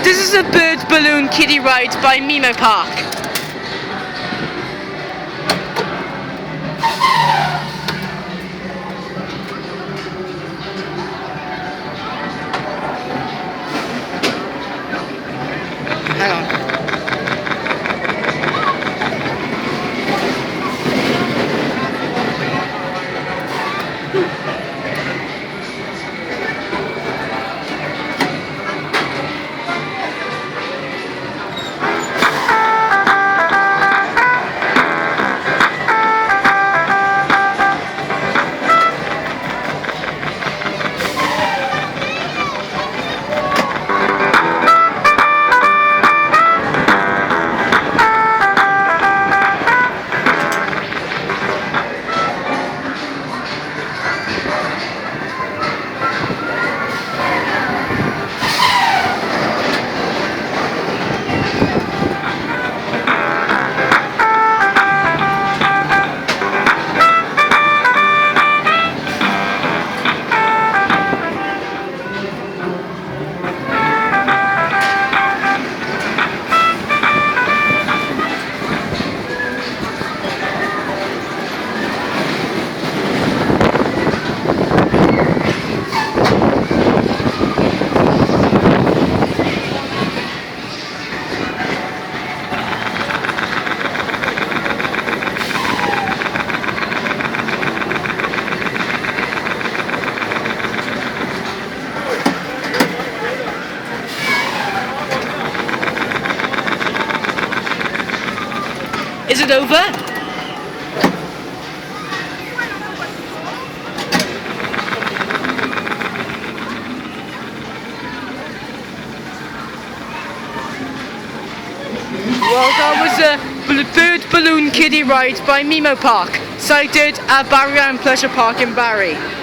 This is a bird balloon kiddie ride by Memo Park. Hang on. Is it over? Well, that was a bird balloon kiddie ride by Memo Park, sited at Barry Island Pleasure Park in Barry.